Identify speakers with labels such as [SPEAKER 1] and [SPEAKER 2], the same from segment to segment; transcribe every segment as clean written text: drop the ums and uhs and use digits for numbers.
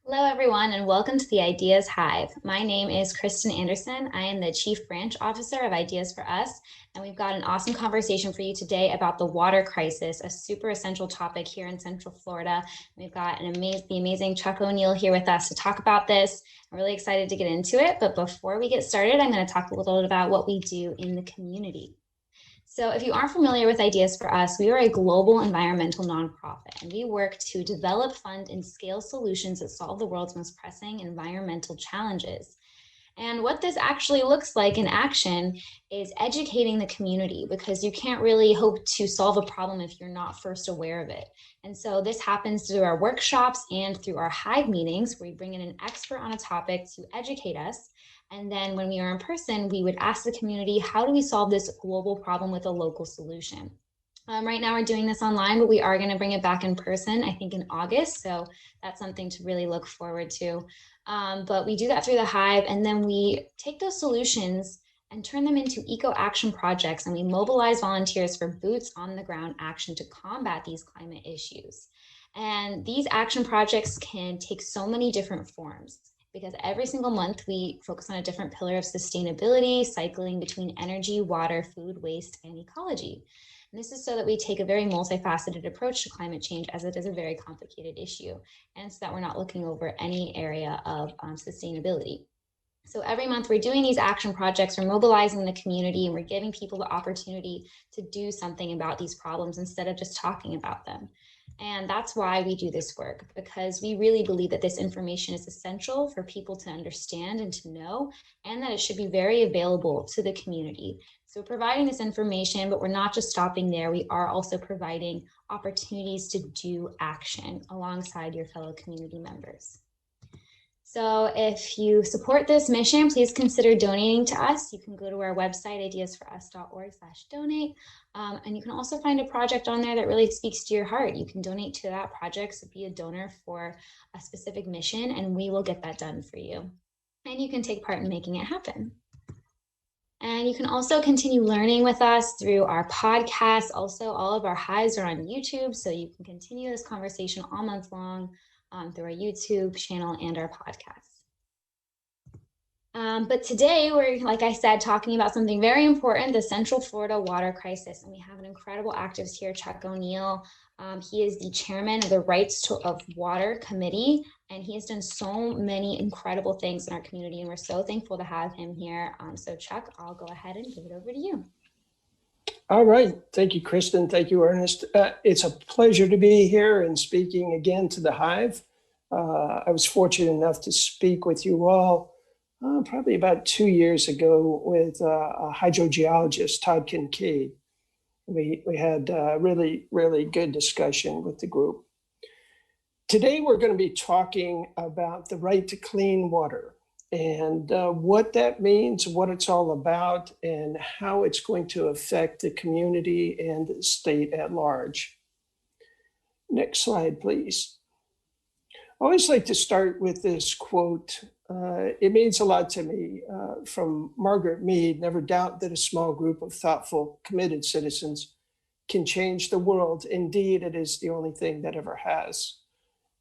[SPEAKER 1] Hello, everyone, and welcome to the Ideas Hive. My name is Kristen Anderson. I am the Chief Branch Officer of Ideas for Us, and we've got an awesome conversation for you today about the water crisis, a super essential topic here in Central Florida. We've got the amazing Chuck O'Neill here with us to talk about this. I'm really excited to get into it, but before we get started, I'm going to talk a little bit about what we do in the community. So if you aren't familiar with Ideas for Us, we are a global environmental nonprofit, and we work to develop, fund, and scale solutions that solve the world's most pressing environmental challenges. And what this actually looks like in action is educating the community, because you can't really hope to solve a problem if you're not first aware of it. And so this happens through our workshops and through our Hive meetings, where we bring in an expert on a topic to educate us. And then when we are in person, we would ask the community, how do we solve this global problem with a local solution? Right now we're doing this online, but we are going to bring it back in person, I think in August. So that's something to really look forward to. But we do that through the Hive, and then we take those solutions and turn them into eco-action projects, and we mobilize volunteers for boots on the ground action to combat these climate issues. And these action projects can take so many different forms, because every single month we focus on a different pillar of sustainability, cycling between energy, water, food, waste, and ecology. And this is so that we take a very multifaceted approach to climate change, as it is a very complicated issue, and so that we're not looking over any area of sustainability. So every month we're doing these action projects, we're mobilizing the community, and we're giving people the opportunity to do something about these problems instead of just talking about them. And that's why we do this work, because we really believe that this information is essential for people to understand and to know, and that it should be very available to the community. So we're providing this information, but we're not just stopping there. We are also providing opportunities to do action alongside your fellow community members. So if you support this mission, please consider donating to us. You can go to our website, ideasforus.org/donate. And you can also find a project on there that really speaks to your heart. You can donate to that project, so be a donor for a specific mission, and we will get that done for you. And you can take part in making it happen. And you can also continue learning with us through our podcast. Also, all of our hives are on YouTube, so you can continue this conversation all month long through our YouTube channel and our podcasts. But today we're, like I said, talking about something very important, the Central Florida water crisis. And we have an incredible activist here, Chuck O'Neill. He is the chairman of the Rights of Water Committee, and he has done so many incredible things in our community, and we're so thankful to have him here. So Chuck, I'll go ahead and give it over to you.
[SPEAKER 2] All right. Thank you, Kristen. Thank you, Ernest. It's a pleasure to be here and speaking again to the Hive. I was fortunate enough to speak with you all probably about 2 years ago with a hydrogeologist, Todd Kincaid. We had a really, really good discussion with the group. Today, we're going to be talking about the right to clean water and what that means, what it's all about, and how it's going to affect the community and the state at large. Next slide, please. I always like to start with this quote. It means a lot to me, from Margaret Mead: "Never doubt that a small group of thoughtful, committed citizens can change the world. Indeed, it is the only thing that ever has."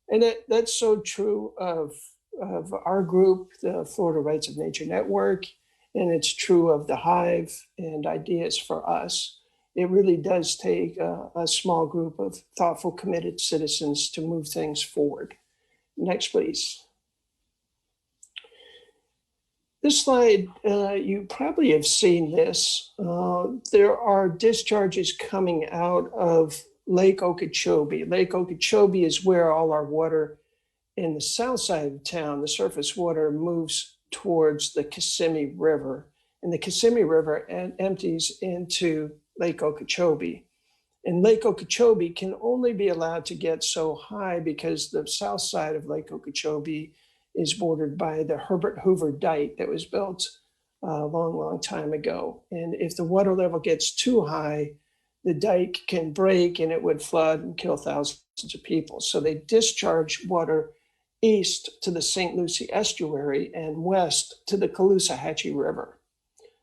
[SPEAKER 2] And that's so true of our group, the Florida Rights of Nature Network, and it's true of the Hive and Ideas for Us. It really does take a small group of thoughtful, committed citizens to move things forward. Next, please. This slide, you probably have seen this. There are discharges coming out of Lake Okeechobee. Lake Okeechobee is where all our water in the south side of town, the surface water, moves towards the Kissimmee River. And the Kissimmee River empties into Lake Okeechobee. And Lake Okeechobee can only be allowed to get so high because the south side of Lake Okeechobee is bordered by the Herbert Hoover Dike that was built a long, long time ago. And if the water level gets too high, the dike can break and it would flood and kill thousands of people. So they discharge water east to the St. Lucie estuary and west to the Caloosahatchee River.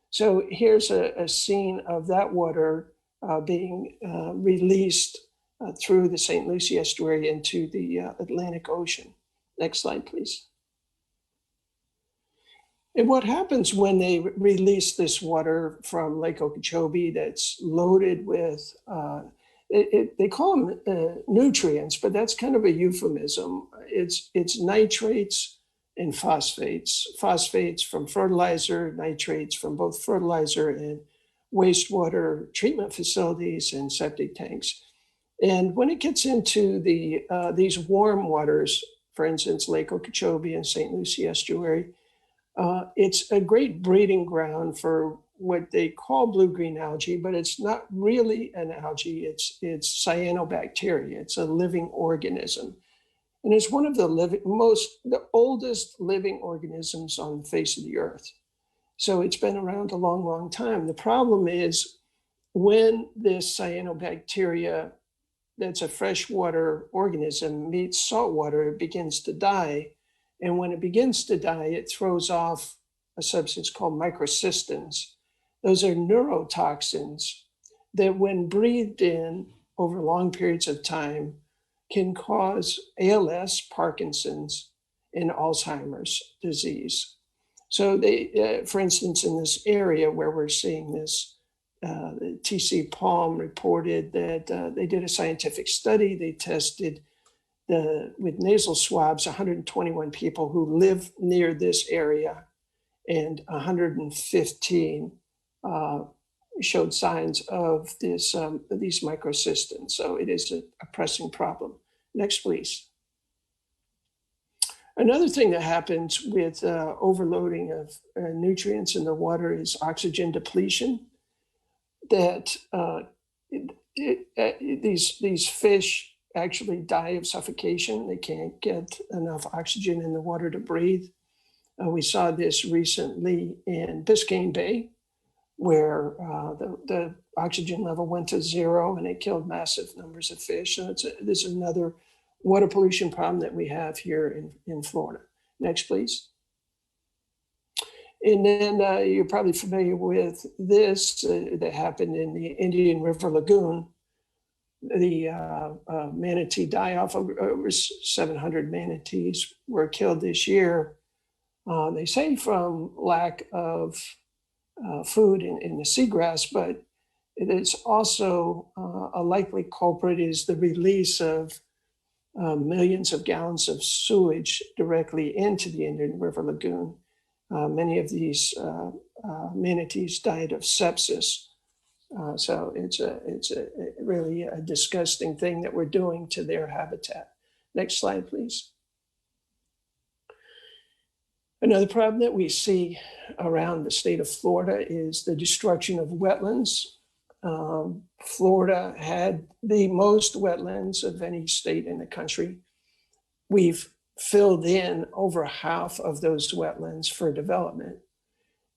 [SPEAKER 2] So here's a scene of that water being released through the St. Lucie estuary into the Atlantic Ocean. Next slide, please. And what happens when they release this water from Lake Okeechobee that's loaded with, they call them nutrients, but that's kind of a euphemism. It's nitrates and phosphates. Phosphates from fertilizer, nitrates from both fertilizer and wastewater treatment facilities and septic tanks. And when it gets into these warm waters, for instance, Lake Okeechobee and St. Lucie Estuary, it's a great breeding ground for what they call blue-green algae, but it's not really an algae. It's cyanobacteria. It's a living organism. And it's one of the oldest living organisms on the face of the earth. So it's been around a long, long time. The problem is when this cyanobacteria, that's a freshwater organism, meets saltwater, it begins to die. And when it begins to die, it throws off a substance called microcystins. Those are neurotoxins that, when breathed in over long periods of time, can cause ALS, Parkinson's, and Alzheimer's disease. So they, for instance, in this area where we're seeing this, TC Palm reported that they did a scientific study. They tested with nasal swabs 121 people who live near this area, and 115 showed signs of these microcystins. So it is a pressing problem. Next, please. Another thing that happens with overloading of nutrients in the water is oxygen depletion. That these fish actually die of suffocation. They can't get enough oxygen in the water to breathe. We saw this recently in Biscayne Bay, where the oxygen level went to 0 and it killed massive numbers of fish. So this is another water pollution problem that we have here in Florida. Next, please. And then you're probably familiar with this that happened in the Indian River Lagoon. The Manatee Die Off, over 700 manatees were killed this year. They say from lack of food in the seagrass, but it is also a likely culprit is the release of millions of gallons of sewage directly into the Indian River Lagoon. Many of these manatees died of sepsis. So it's really a disgusting thing that we're doing to their habitat. Next slide, please. Another problem that we see around the state of Florida is the destruction of wetlands. Florida had the most wetlands of any state in the country. We've filled in over half of those wetlands for development.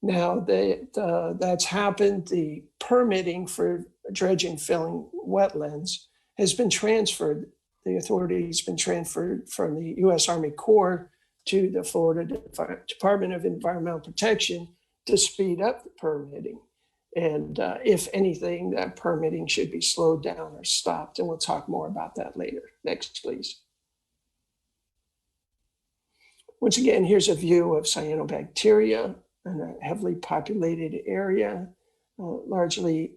[SPEAKER 2] Now that's happened, the permitting for dredging filling wetlands has been transferred. The authority has been transferred from the U.S. Army Corps to the Florida Department of Environmental Protection to speed up the permitting. And if anything, that permitting should be slowed down or stopped. And we'll talk more about that later. Next, please. Once again, here's a view of cyanobacteria in a heavily populated area. Largely,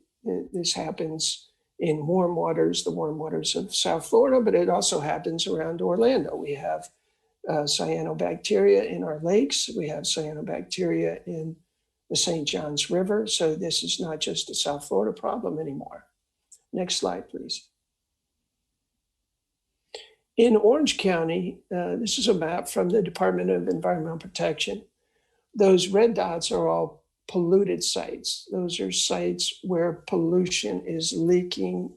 [SPEAKER 2] this happens in warm waters, the warm waters of South Florida, but it also happens around Orlando. We have cyanobacteria in our lakes. We have cyanobacteria in the St. Johns River. So this is not just a South Florida problem anymore. Next slide, please. In Orange County, this is a map from the Department of Environmental Protection. Those red dots are all polluted sites. Those are sites where pollution is leaking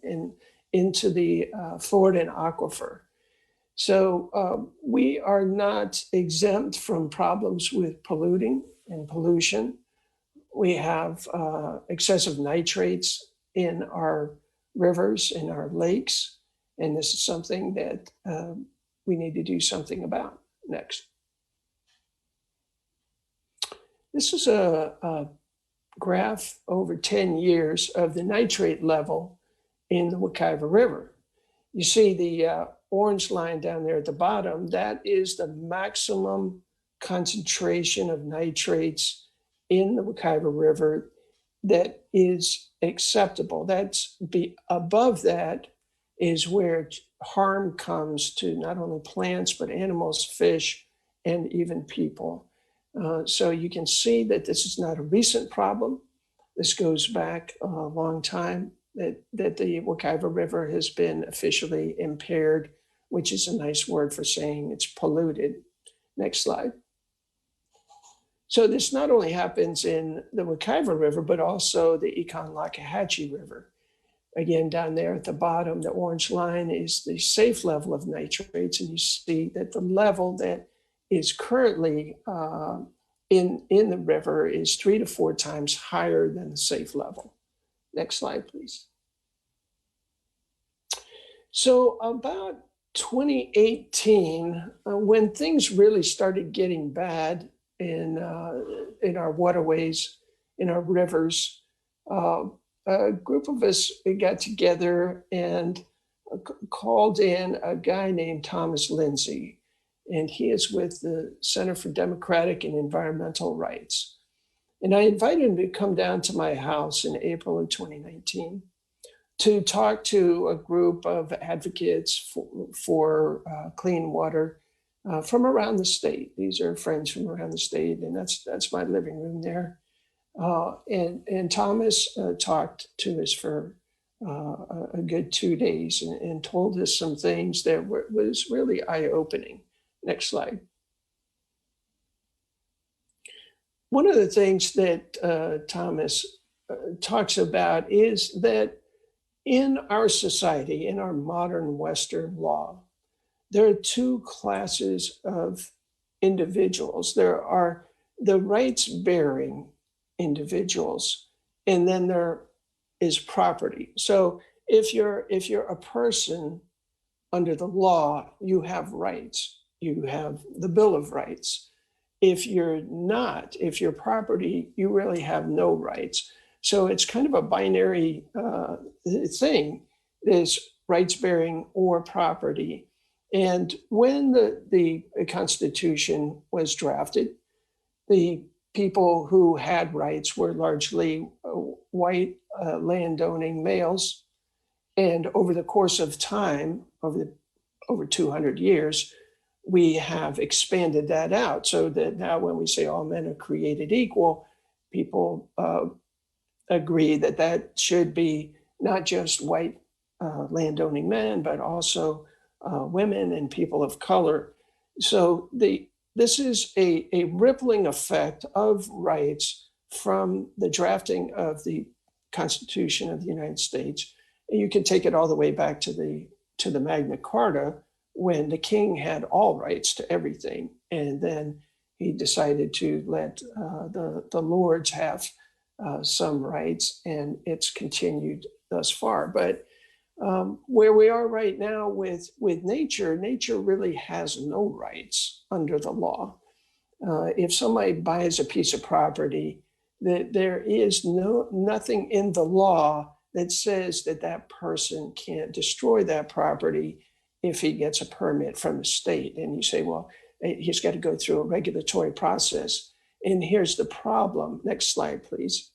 [SPEAKER 2] into the Floridan aquifer. So we are not exempt from problems with polluting and pollution. We have excessive nitrates in our rivers, in our lakes, and this is something that we need to do something about. Next. This is a graph over 10 years of the nitrate level in the Wekiva River. You see the orange line down there at the bottom, that is the maximum concentration of nitrates in the Wekiva River that is acceptable. That's above that is where harm comes to not only plants, but animals, fish, and even people. So you can see that this is not a recent problem. This goes back a long time that the Wekiva River has been officially impaired, which is a nice word for saying it's polluted. Next slide. So this not only happens in the Wekiva River, but also the Econlockhatchee River. Again, down there at the bottom, the orange line is the safe level of nitrates. And you see that the level that is currently in the river is 3 to 4 times higher than the safe level. Next slide, please. So about 2018, when things really started getting bad in our waterways, in our rivers, a group of us got together and called in a guy named Thomas Lindsay, and he is with the Center for Democratic and Environmental Rights. And I invited him to come down to my house in April of 2019 to talk to a group of advocates for clean water from around the state. These are friends from around the state, and that's my living room there. And Thomas talked to us for a good 2 days and told us some things that was really eye-opening. Next slide. One of the things that Thomas talks about is that in our society, in our modern Western law, there are 2 classes of individuals. There are the rights-bearing individuals, and then there is property. So if you're a person under the law, you have rights. You have the Bill of Rights. If you're not, if you're property, you really have no rights. So it's kind of a binary thing, is rights-bearing or property. And when the Constitution was drafted, the people who had rights were largely white landowning males. And over the course of time, over 200 years, we have expanded that out so that now when we say all men are created equal, people agree that that should be not just white landowning men, but also women and people of color. So this is a rippling effect of rights from the drafting of the Constitution of the United States. And you can take it all the way back to the Magna Carta, when the king had all rights to everything. And then he decided to let the lords have some rights, and it's continued thus far. But where we are right now with nature really has no rights under the law. If somebody buys a piece of property, there is nothing in the law that says that person can't destroy that property if he gets a permit from the state. And you say, well, he's got to go through a regulatory process. And here's the problem. Next slide, please.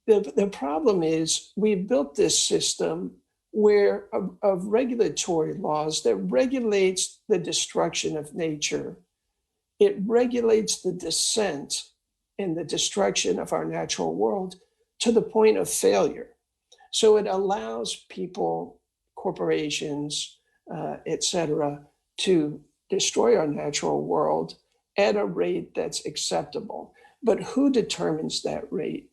[SPEAKER 2] The problem is we've built this system where of regulatory laws that regulates the destruction of nature. It regulates the descent and the destruction of our natural world to the point of failure. So it allows people, corporations, et cetera, to destroy our natural world at a rate that's acceptable. But who determines that rate?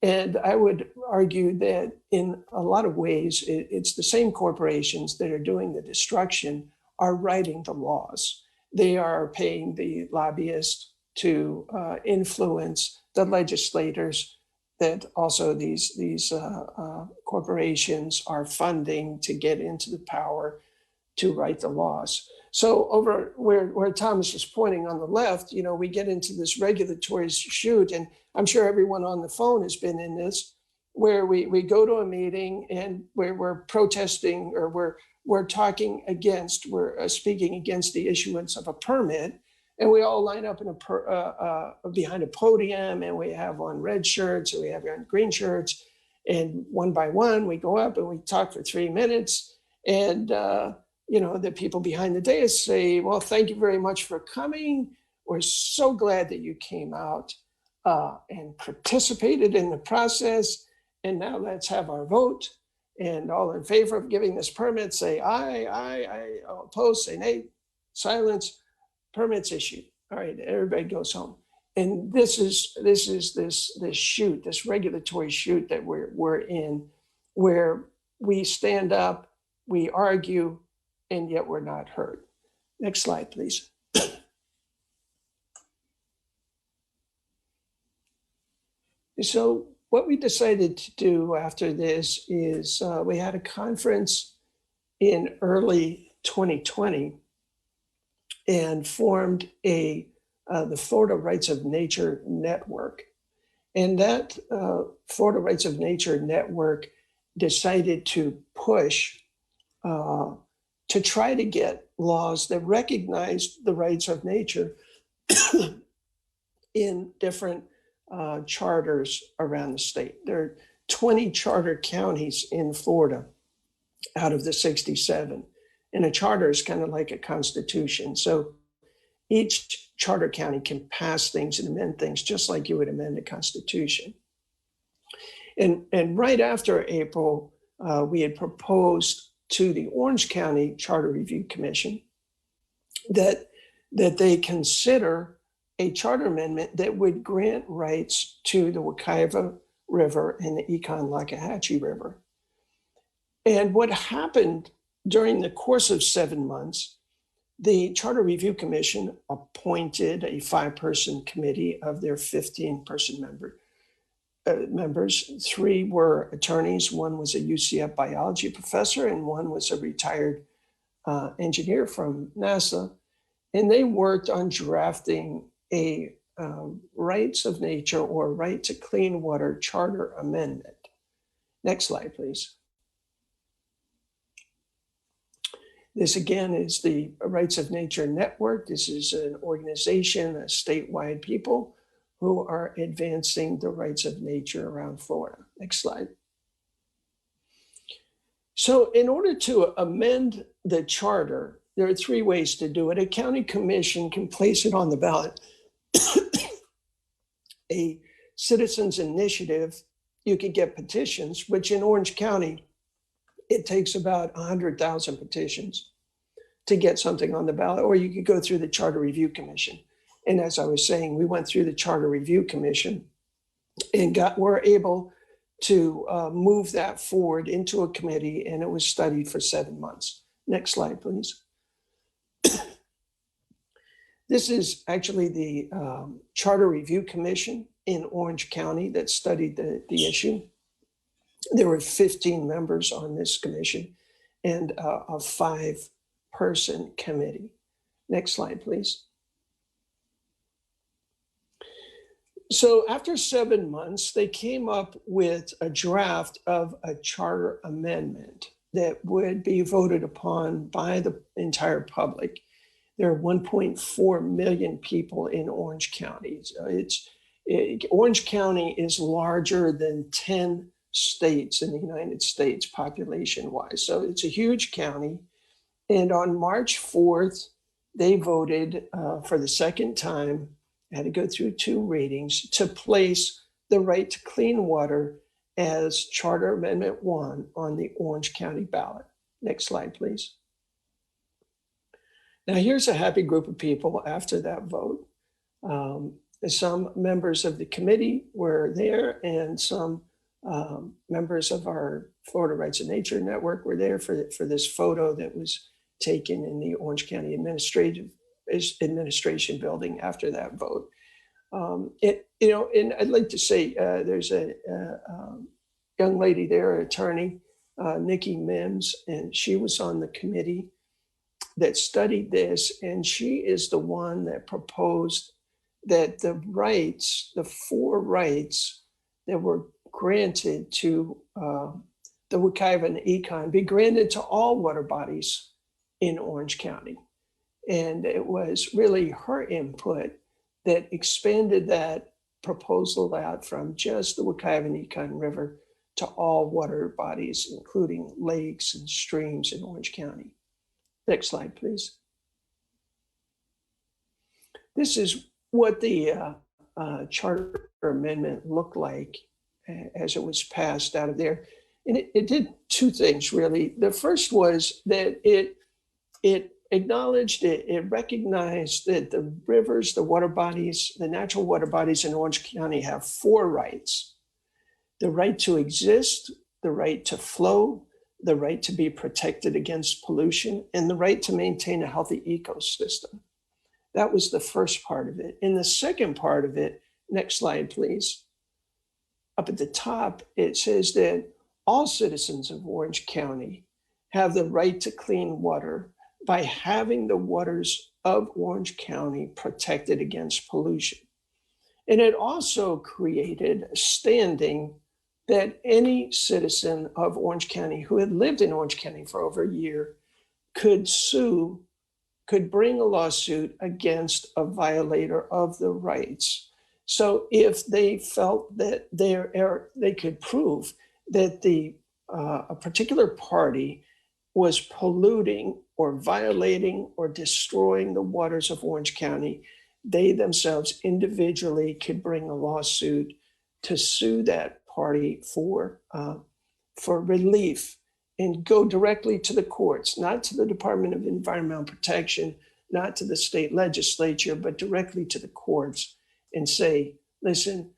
[SPEAKER 2] And I would argue that in a lot of ways, it's the same corporations that are doing the destruction are writing the laws. They are paying the lobbyists to influence the legislators that also these corporations are funding to get into the power to write the laws. So over where Thomas was pointing on the left, we get into this regulatory shoot, and I'm sure everyone on the phone has been in this, where we go to a meeting and where we're protesting or we're speaking against the issuance of a permit, and we all line up in behind a podium, and we have on red shirts and we have on green shirts, and one by one we go up and we talk for 3 minutes, and the people behind the dais say, well, thank you very much for coming. We're so glad that you came out and participated in the process, and now let's have our vote. And all in favor of giving this permit say aye. All opposed say nay. Silence. Permits issued. All right, everybody goes home. And this is this shoot, this regulatory shoot that we're in, where we stand up, we argue, and yet we're not heard. Next slide, please. So what we decided to do after this is we had a conference in early 2020 and formed the Florida Rights of Nature Network. And that Florida Rights of Nature Network decided to push to try to get laws that recognize the rights of nature in different charters around the state. There are 20 charter counties in Florida out of the 67. And a charter is kind of like a constitution. So each charter county can pass things and amend things just like you would amend a constitution. And right after April, we had proposed to the Orange County Charter Review Commission that they consider a charter amendment that would grant rights to the Wekiva River and the Econ-Lockahatchee River. And what happened during the course of 7 months, the Charter Review Commission appointed a 5-person committee of their 15-person members. 3 were attorneys, 1 was a UCF biology professor, and 1 was a retired engineer from NASA. And they worked on drafting a rights of nature or right to clean water charter amendment. Next slide, please. This again is the Rights of Nature Network. This is an organization of statewide people who are advancing the rights of nature around Florida. Next slide. So in order to amend the charter, there are 3 ways to do it. A county commission can place it on the ballot. A citizens initiative, you could get petitions, which in Orange County, it takes about 100,000 petitions to get something on the ballot, or you could go through the Charter Review Commission. And as I was saying, we went through the Charter Review Commission and were able to move that forward into a committee, and it was studied for 7 months. Next slide, please. This is actually the Charter Review Commission in Orange County that studied the issue. There were 15 members on this commission and a 5-person committee. Next slide, please. So after 7 months, they came up with a draft of a charter amendment that would be voted upon by the entire public. There are 1.4 million people in Orange County. Orange County is larger than 10 states in the United States population-wise. So it's a huge county. And on March 4th, they voted for the second time, had to go through 2 readings, to place the right to clean water as Charter Amendment 1 on the Orange County ballot. Next slide, please. Now, here's a happy group of people after that vote. Some members of the committee were there, and some members of our Florida Rights of Nature Network were there for this photo that was taken in the Orange County Administration building after that vote. And I'd like to say there's a young lady there, an attorney, Nikki Mims, and she was on the committee that studied this, and she is the one that proposed that the rights, the 4 rights that were granted to the Wekiva and Econ be granted to all water bodies in Orange County. And it was really her input that expanded that proposal out from just the Wekiva and Econ River to all water bodies, including lakes and streams in Orange County. Next slide, please. This is what the charter amendment looked like as it was passed out of there. And it did two things, really. The first was that it acknowledged, it recognized that the rivers, the water bodies, the natural water bodies in Orange County have four rights: the right to exist, the right to flow, the right to be protected against pollution, and the right to maintain a healthy ecosystem. That was the first part of it. And the second part of it, next slide, please. Up at the top, it says that all citizens of Orange County have the right to clean water by having the waters of Orange County protected against pollution. And it also created a standing that any citizen of Orange County who had lived in Orange County for over a year could sue, could bring a lawsuit against a violator of the rights. So if they felt that they could prove that a particular party was polluting or violating or destroying the waters of Orange County, they themselves individually could bring a lawsuit to sue that party for relief and go directly to the courts, not to the Department of Environmental Protection, not to the state legislature, but directly to the courts and say, listen,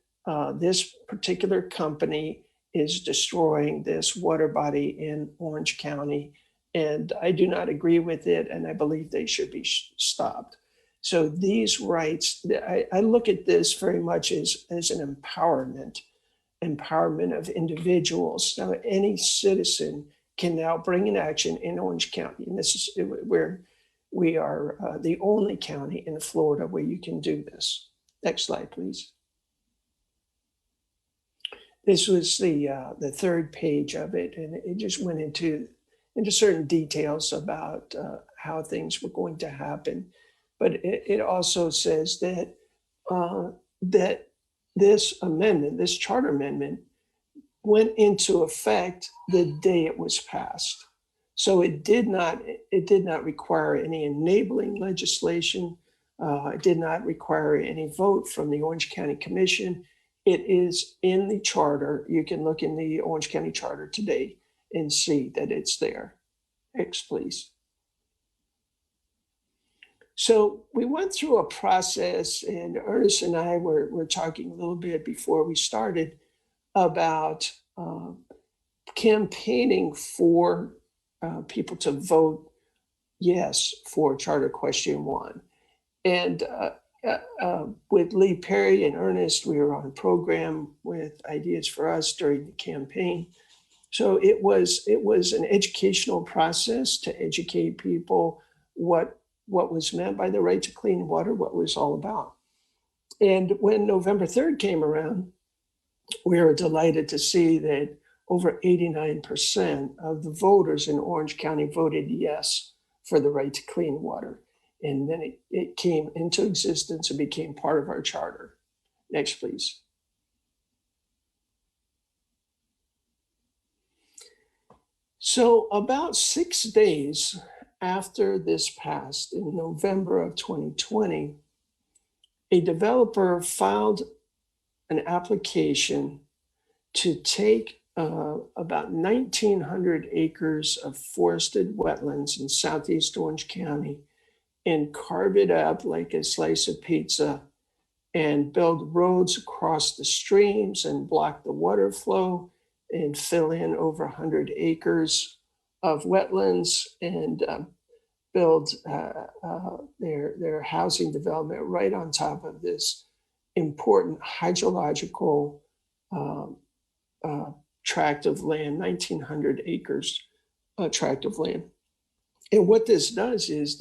[SPEAKER 2] this particular company is destroying this water body in Orange County, and I do not agree with it, and I believe they should be stopped. So these rights, I look at this very much as an empowerment of individuals. Now, any citizen can now bring an action in Orange County, and this is where we are the only county in Florida where you can do this. Next slide, please. This was the third page of it, and it just went into certain details about how things were going to happen. But it also says that that this amendment, this charter amendment, went into effect the day it was passed. So it did not require any enabling legislation. It did not require any vote from the Orange County Commission. It is in the charter. You can look in the Orange County Charter today and see that it's there. Next, please. So we went through a process, and Ernest and I were talking a little bit before we started about campaigning for people to vote yes for Charter Question 1. And with Lee Perry and Ernest, we were on a program with Ideas for Us during the campaign. So it was an educational process to educate people what was meant by the right to clean water, what it was all about. And when November 3rd came around, we were delighted to see that over 89% of the voters in Orange County voted yes for the right to clean water. And then it came into existence and became part of our charter. Next, please. So about 6 days after this passed, in November of 2020, a developer filed an application to take about 1,900 acres of forested wetlands in Southeast Orange County and carve it up like a slice of pizza and build roads across the streams and block the water flow and fill in over 100 acres of wetlands and build their housing development right on top of this important hydrological tract of land, 1,900 acres tract of land. And what this does is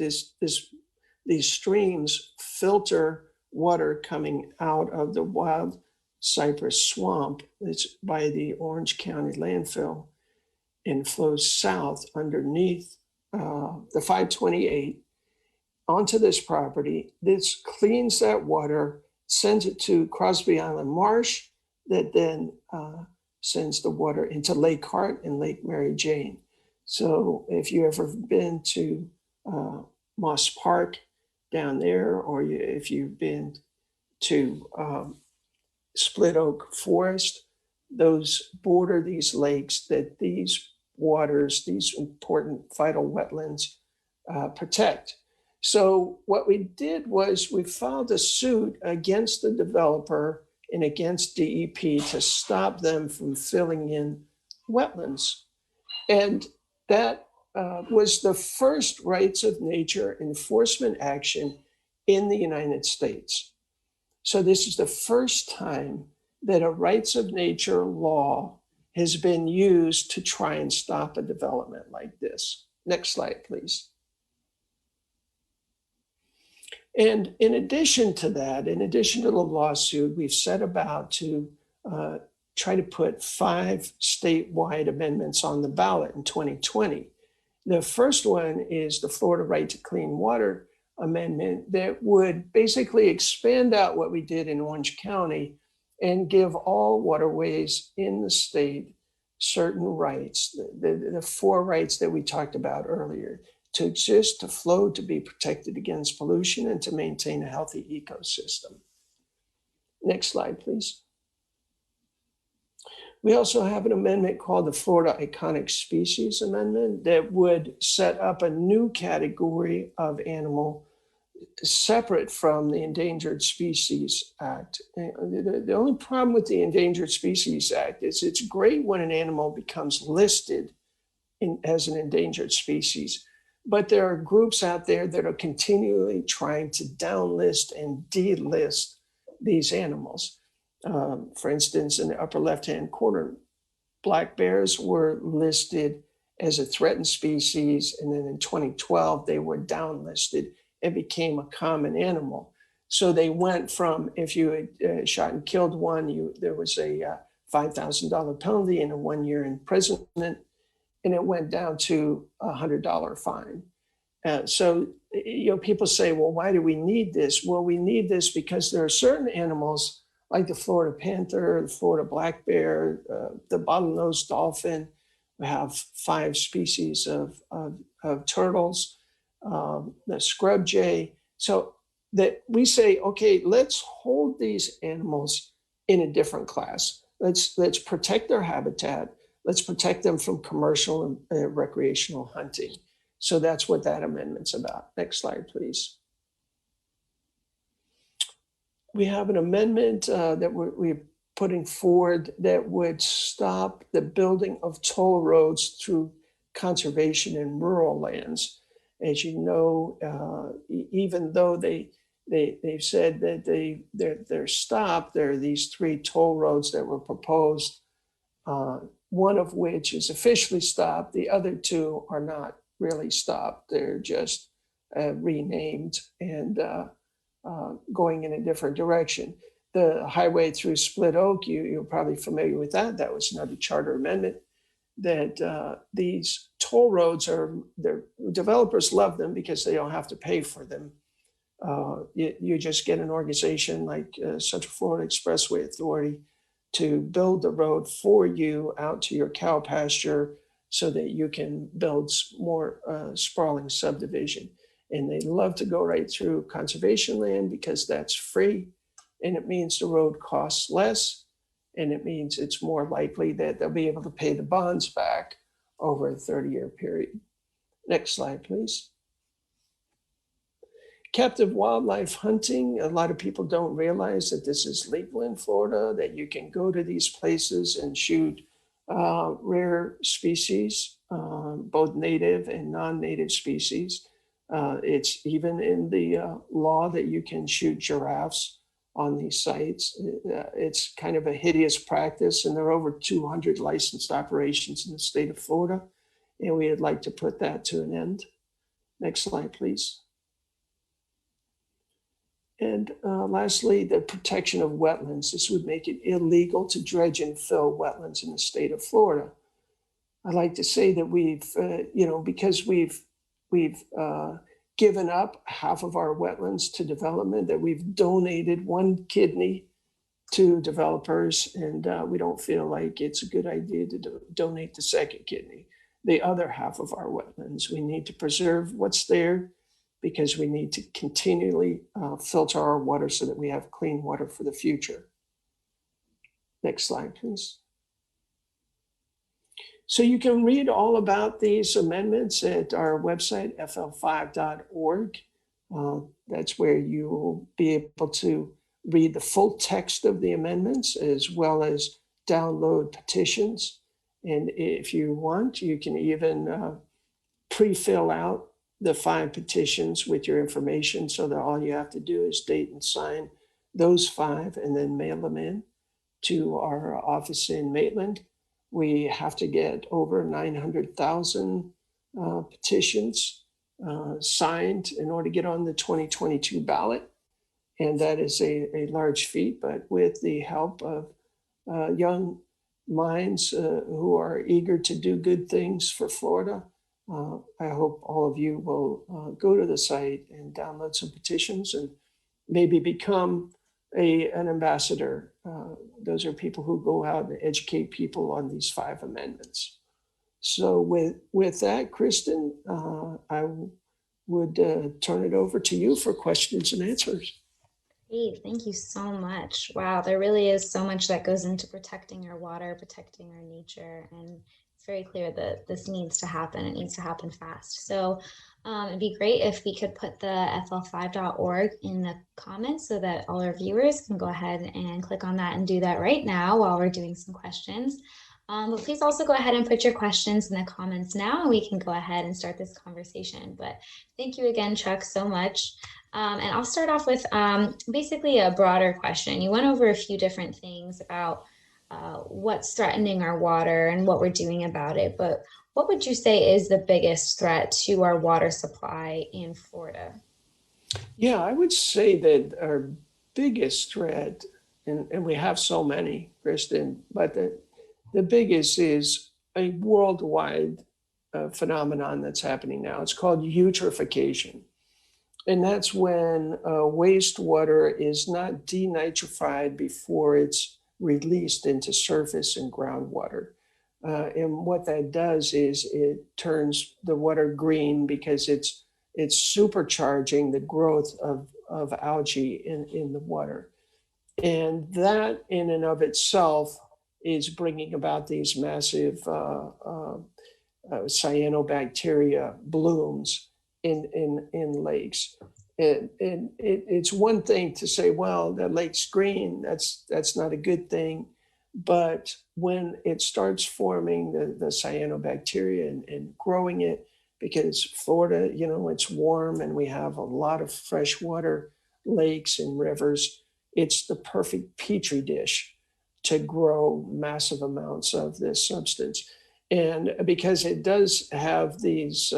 [SPEAKER 2] these streams filter water coming out of the wild cypress swamp that's by the Orange County landfill. and flows south underneath the 528 onto this property. This cleans that water, sends it to Crosby Island Marsh, that then sends the water into Lake Hart and Lake Mary Jane. So if you ever been to Moss Park down there, or if you've been to Split Oak Forest, those border these lakes that these waters, these important vital wetlands protect. So what we did was we filed a suit against the developer and against DEP to stop them from filling in wetlands. And that was the first rights of nature enforcement action in the United States. So this is the first time that a rights of nature law has been used to try and stop a development like this. Next slide, please. And in addition to that, in addition to the lawsuit, we've set about to try to put 5 statewide amendments on the ballot in 2020. The first one is the Florida Right to Clean Water Amendment that would basically expand out what we did in Orange County and give all waterways in the state certain rights, the 4 rights that we talked about earlier: to exist, to flow, to be protected against pollution, and to maintain a healthy ecosystem. Next slide, please. We also have an amendment called the Florida Iconic Species Amendment that would set up a new category of animal separate from the Endangered Species Act. The only problem with the Endangered Species Act is it's great when an animal becomes listed as an endangered species, but there are groups out there that are continually trying to downlist and delist these animals. For instance, in the upper left-hand corner, black bears were listed as a threatened species, and then in 2012, they were downlisted and became a common animal. So they went from, if you had shot and killed one, there was a $5,000 penalty and a 1-year imprisonment, and it went down to a $100 fine. So people say, well, why do we need this? Well, we need this because there are certain animals like the Florida panther, the Florida black bear, the bottlenose dolphin. We have 5 species of turtles, the scrub jay. So that we say, okay, let's hold these animals in a different class. Let's protect their habitat. Let's protect them from commercial and recreational hunting. So that's what that amendment's about. Next slide, please. We have an amendment that we're putting forward that would stop the building of toll roads through conservation in rural lands. As you know, even though they've said that they're stopped, there are these 3 toll roads that were proposed, one of which is officially stopped. The other 2 are not really stopped. They're just renamed and going in a different direction. The highway through Split Oak, you're probably familiar with that. That was another charter amendment that these toll roads their developers love them because they don't have to pay for them. You just get an organization like Central Florida Expressway Authority to build the road for you out to your cow pasture so that you can build more sprawling subdivision. And they love to go right through conservation land because that's free, and it means the road costs less, and it means it's more likely that they'll be able to pay the bonds back over a 30-year period. Next slide, please. Captive wildlife hunting. A lot of people don't realize that this is legal in Florida, that you can go to these places and shoot rare species, both native and non-native species. It's even in the law that you can shoot giraffes on these sites. It's kind of a hideous practice, and there are over 200 licensed operations in the state of Florida, and we would like to put that to an end. Next slide, please. And lastly, the protection of wetlands. This would make it illegal to dredge and fill wetlands in the state of Florida. I like to say that we've, because we've given up half of our wetlands to development, that we've donated one kidney to developers, and we don't feel like it's a good idea to donate the second kidney. The other half of our wetlands, we need to preserve what's there because we need to continually filter our water so that we have clean water for the future. Next slide, please. So you can read all about these amendments at our website, fl5.org. That's where you will be able to read the full text of the amendments as well as download petitions. And if you want, you can even pre-fill out the 5 petitions with your information so that all you have to do is date and sign those 5 and then mail them in to our office in Maitland. We have to get over 900,000 petitions signed in order to get on the 2022 ballot. And that is a large feat, but with the help of young minds who are eager to do good things for Florida, I hope all of you will go to the site and download some petitions and maybe become an ambassador. Those are people who go out and educate people on these 5 amendments. So with that, Kristen, I would turn it over to you for questions and answers.
[SPEAKER 1] Great, thank you so much. Wow, there really is so much that goes into protecting our water, protecting our nature, and it's very clear that this needs to happen. It needs to happen fast. So it'd be great if we could put the fl5.org in the comments so that all our viewers can go ahead and click on that and do that right now while we're doing some questions. But please also go ahead and put your questions in the comments now, and we can go ahead and start this conversation. But thank you again, Chuck, so much. And I'll start off with basically a broader question. You went over a few different things about what's threatening our water and what we're doing about it. But what would you say is the biggest threat to our water supply in Florida?
[SPEAKER 2] Yeah, I would say that our biggest threat, and we have so many, Kristen, but the biggest is a worldwide phenomenon that's happening now. It's called eutrophication. And that's when wastewater is not denitrified before it's released into surface and groundwater. And what that does is it turns the water green because it's supercharging the growth of algae in the water. And that in and of itself is bringing about these massive cyanobacteria blooms in lakes. And it's one thing to say, well, the lake's green, that's not a good thing. But when it starts forming the cyanobacteria and growing it, because Florida, it's warm and we have a lot of freshwater lakes and rivers, it's the perfect petri dish to grow massive amounts of this substance. And because it does have these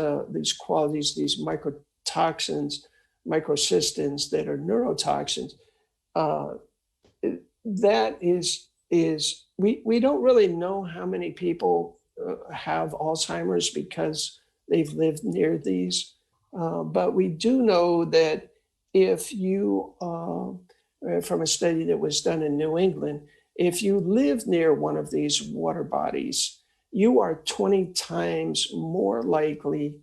[SPEAKER 2] qualities, these mycotoxins, microcystins that are neurotoxins, that is we don't really know how many people have Alzheimer's because they've lived near these, but we do know that if you, from a study that was done in New England, if you live near one of these water bodies, you are 20 times more likely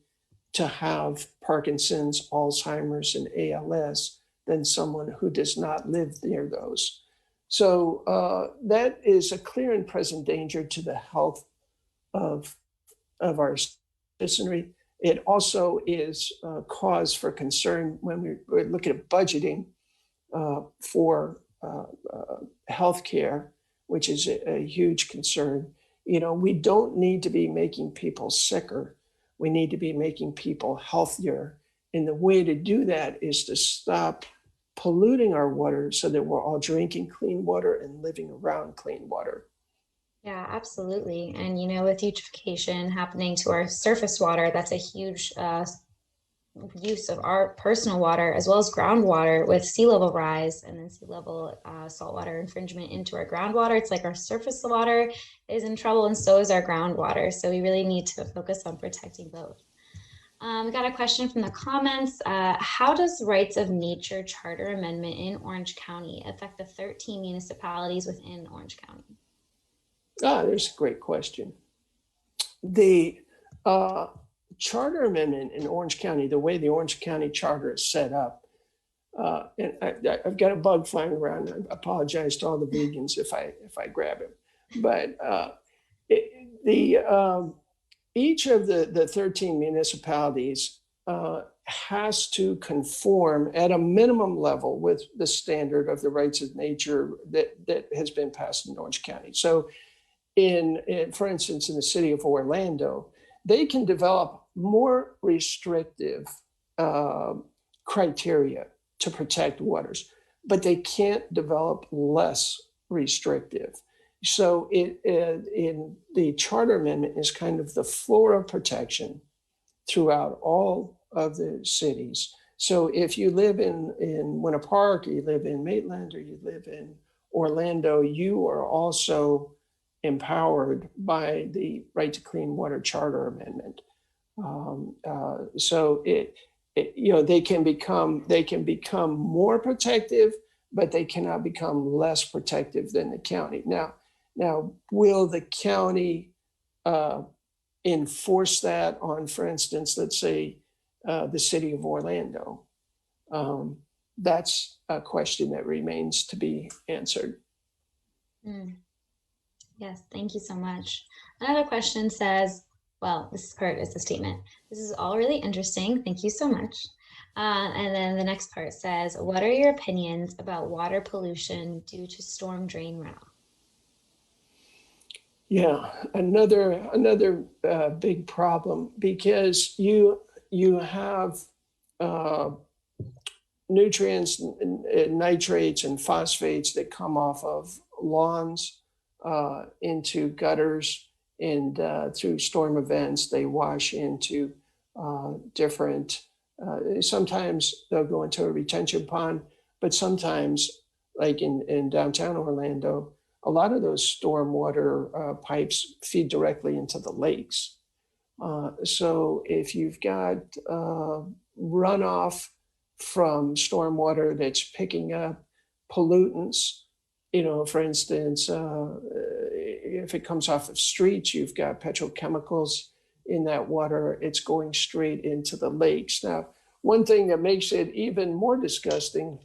[SPEAKER 2] to have Parkinson's, Alzheimer's, and ALS than someone who does not live near those. So that is a clear and present danger to the health of our citizenry. It also is a cause for concern when we're looking at budgeting for healthcare, which is a huge concern. We don't need to be making people sicker. We need to be making people healthier. And the way to do that is to stop polluting our water so that we're all drinking clean water and living around clean water.
[SPEAKER 1] Yeah, absolutely. And with eutrophication happening to our surface water, that's a huge use of our personal water as well as groundwater with sea level rise and then sea level saltwater infringement into our groundwater. It's like our surface water is in trouble and so is our groundwater. So we really need to focus on protecting both. We got a question from the comments. How does Rights of Nature Charter Amendment in Orange County affect the 13 municipalities within Orange County?
[SPEAKER 2] There's a great question. The charter amendment in Orange County, the way the Orange County charter is set up, and I've got a bug flying around. I apologize to all the vegans if I grab it, but each of the 13 municipalities has to conform at a minimum level with the standard of the rights of nature that has been passed in Orange County. So for instance, in the city of Orlando, they can develop more restrictive criteria to protect waters, but they can't develop less restrictive. So in the charter amendment is kind of the floor of protection throughout all of the cities. So if you live in Winter Park, or you live in Maitland, or you live in Orlando, you are also empowered by the Right to Clean Water Charter Amendment. So they can become more protective, but they cannot become less protective than the county. Now, will the county enforce that on, for instance, let's say the city of Orlando? That's a question that remains to be answered.
[SPEAKER 1] Yes, thank you so much. Another question says, well, this part is a statement. This is all really interesting. Thank you so much. And then the next part says, what are your opinions about water pollution due to storm drain runoff?
[SPEAKER 2] Yeah, another big problem, because you have nutrients and nitrates and phosphates that come off of lawns into gutters, and through storm events they wash into different. Sometimes they'll go into a retention pond, but sometimes, like in downtown Orlando, a lot of those stormwater pipes feed directly into the lakes. So if you've got runoff from stormwater that's picking up pollutants, for instance, if it comes off of streets, you've got petrochemicals in that water, it's going straight into the lakes. Now, one thing that makes it even more disgusting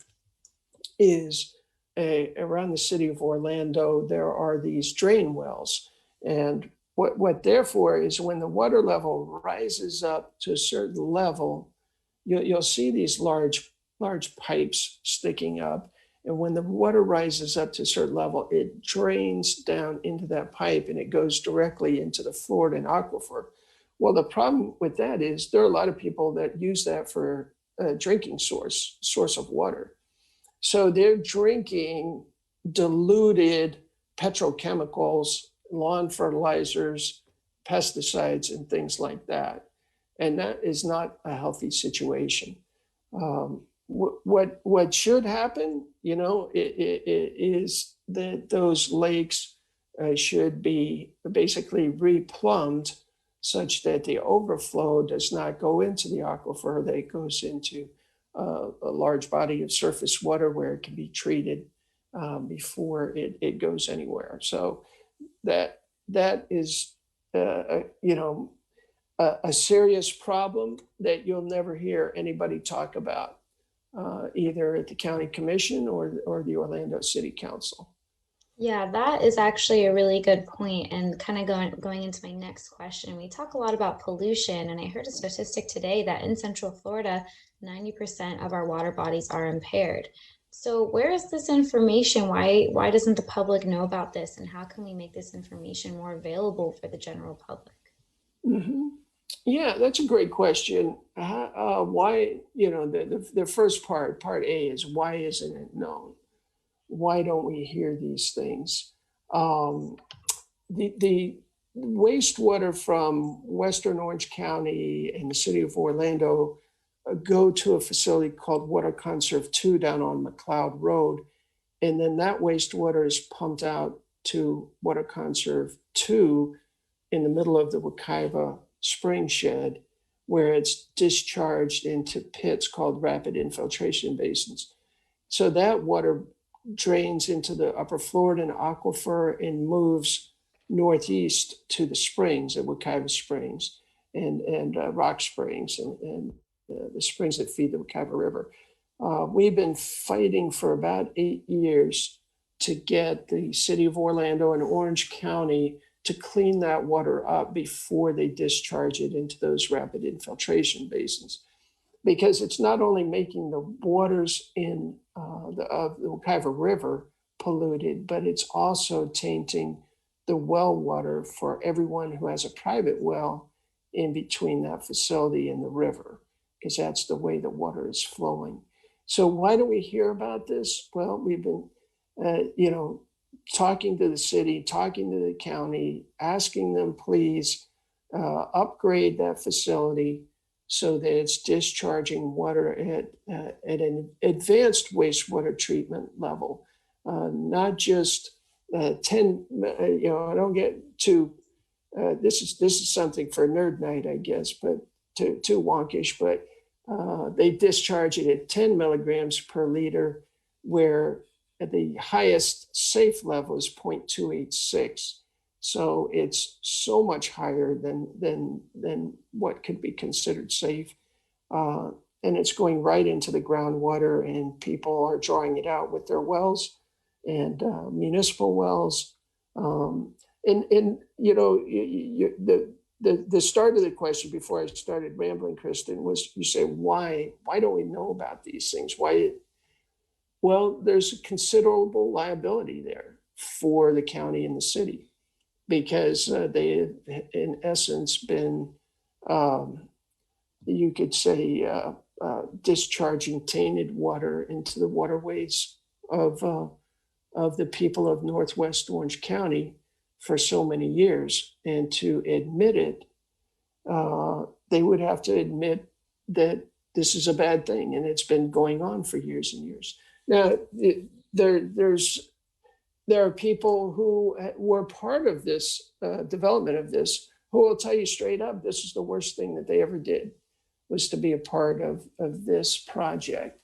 [SPEAKER 2] is around the city of Orlando, there are these drain wells. And what therefore is, when the water level rises up to a certain level, you'll see these large pipes sticking up. And when the water rises up to a certain level, it drains down into that pipe and it goes directly into the Florida aquifer. Well, the problem with that is there are a lot of people that use that for a drinking source of water. So they're drinking diluted petrochemicals, lawn fertilizers, pesticides, and things like that. And that is not a healthy situation. What should happen, is that those lakes should be basically replumbed such that the overflow does not go into the aquifer, that it goes into a large body of surface water where it can be treated before it goes anywhere. So that is, a serious problem that you'll never hear anybody talk about, either at the county commission or the Orlando City Council.
[SPEAKER 1] Yeah, that is actually a really good point, and kind of going into my next question. We talk a lot about pollution, and I heard a statistic today that in Central Florida, 90% of our water bodies are impaired. So where is this information? Why doesn't the public know about this, and how can we make this information more available for the general public?
[SPEAKER 2] Mm-hmm. Yeah, that's a great question. Why, the first part A is, why isn't it known? Why don't we hear these things? The wastewater from Western Orange County and the city of Orlando go to a facility called Water Conserve 2 down on McLeod Road. And then that wastewater is pumped out to Water Conserve 2 in the middle of the Wekiva spring shed, where it's discharged into pits called rapid infiltration basins. So that water drains into the upper Floridan aquifer and moves northeast to the springs at Wekiva Springs and Rock Springs and the springs that feed the Wekiva River. We've been fighting for about 8 years to get the city of Orlando and Orange County to clean that water up before they discharge it into those rapid infiltration basins. Because it's not only making the waters in the Wekiva River polluted, but it's also tainting the well water for everyone who has a private well in between that facility and the river, because that's the way the water is flowing. So why do we hear about this? Well, we've been, talking to the city, talking to the county, asking them, please upgrade that facility so that it's discharging water at an advanced wastewater treatment level, not just 10. I don't get too. This is something for nerd night, I guess, but too wonkish. But they discharge it at 10 milligrams per liter, where the highest safe level is 0.286. So it's so much higher than what could be considered safe. And it's going right into the groundwater, and people are drawing it out with their wells and municipal wells. The start of the question before I started rambling, Kristen, was you say, why don't we know about these things? Why? Well, there's a considerable liability there for the county and the city, because they have, in essence, been, you could say, discharging tainted water into the waterways of the people of Northwest Orange County for so many years. And to admit it, they would have to admit that this is a bad thing, and it's been going on for years and years. Now, there are people who were part of this development of this who will tell you straight up, this is the worst thing that they ever did, was to be a part of this project.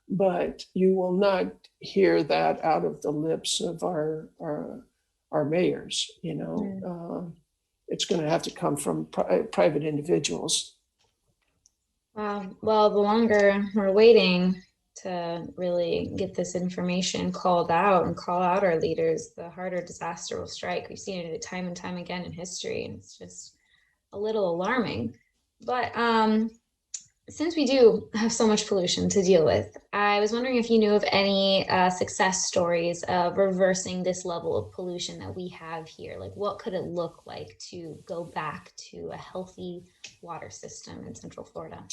[SPEAKER 2] But you will not hear that out of the lips of our mayors. It's going to have to come from private individuals.
[SPEAKER 1] Wow. Well, the longer we're waiting to really get this information called out and call out our leaders, the harder disaster will strike. We've seen it time and time again in history, and it's just a little alarming. But since we do have so much pollution to deal with, I was wondering if you knew of any success stories of reversing this level of pollution that we have here. Like, what could it look like to go back to a healthy water system in Central Florida?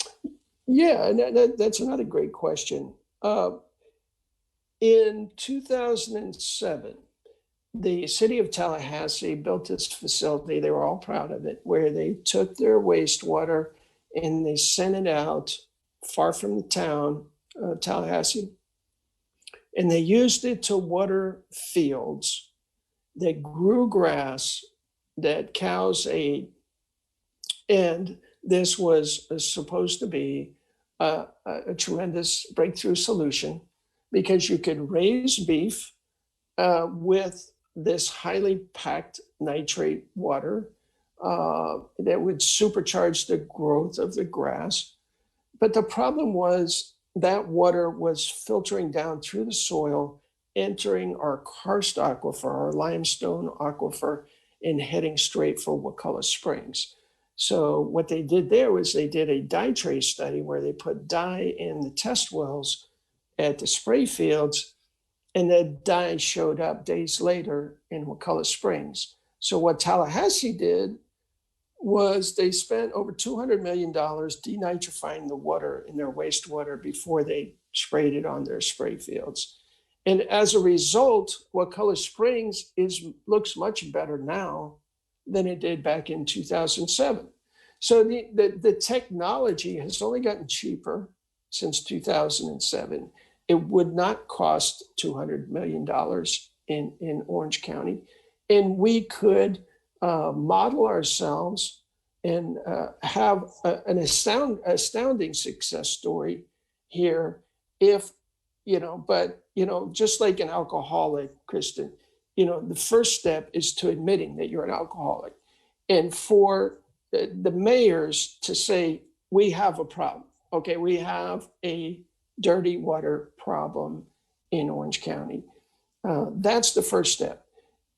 [SPEAKER 2] Yeah, that's another great question. In 2007, the city of Tallahassee built this facility. They were all proud of it, where they took their wastewater and they sent it out far from the town, Tallahassee, and they used it to water fields that grew grass that cows ate. And this was supposed to be a tremendous breakthrough solution, because you could raise beef with this highly packed nitrate water that would supercharge the growth of the grass. But the problem was that water was filtering down through the soil, entering our karst aquifer, our limestone aquifer, and heading straight for Wekiva Springs. So what they did there was they did a dye trace study where they put dye in the test wells at the spray fields, and the dye showed up days later in Wekiva Springs. So what Tallahassee did was they spent over $200 million denitrifying the water in their wastewater before they sprayed it on their spray fields. And as a result, Wekiva Springs looks much better now than it did back in 2007. So the technology has only gotten cheaper since 2007. It would not cost $200 million in Orange County. And we could model ourselves and have an astounding success story here if, but, just like an alcoholic, Kristen, the first step is to admitting that you're an alcoholic. And for the mayors to say, we have a problem. Okay, we have a dirty water problem in Orange County. That's the first step.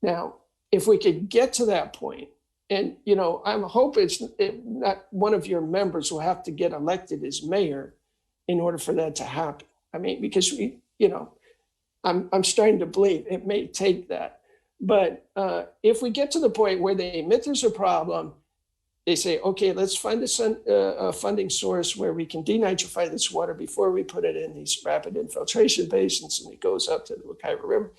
[SPEAKER 2] Now, if we could get to that point, and I'm hoping not one of your members will have to get elected as mayor in order for that to happen. I mean, because I'm starting to believe it may take that. But if we get to the point where they admit there's a problem, they say, okay, let's find a funding source where we can denitrify this water before we put it in these rapid infiltration basins and it goes up to the Wekiva River.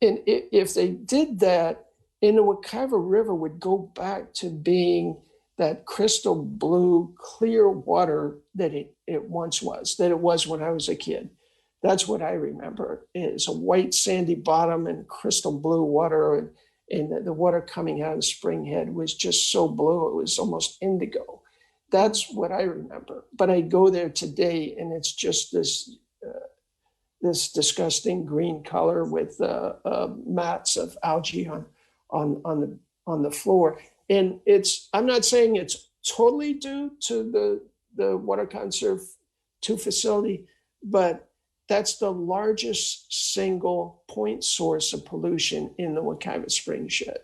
[SPEAKER 2] And if they did that, then the Wekiva River would go back to being that crystal blue, clear water that it once was, that it was when I was a kid. That's what I remember, is a white sandy bottom and crystal blue water. And the water coming out of Spring Head was just so blue, it was almost indigo. That's what I remember. But I go there today and it's just this disgusting green color with mats of algae on the floor. And I'm not saying it's totally due to the Water Conserve 2 facility, but that's the largest single point source of pollution in the Wekiva Spring Shed.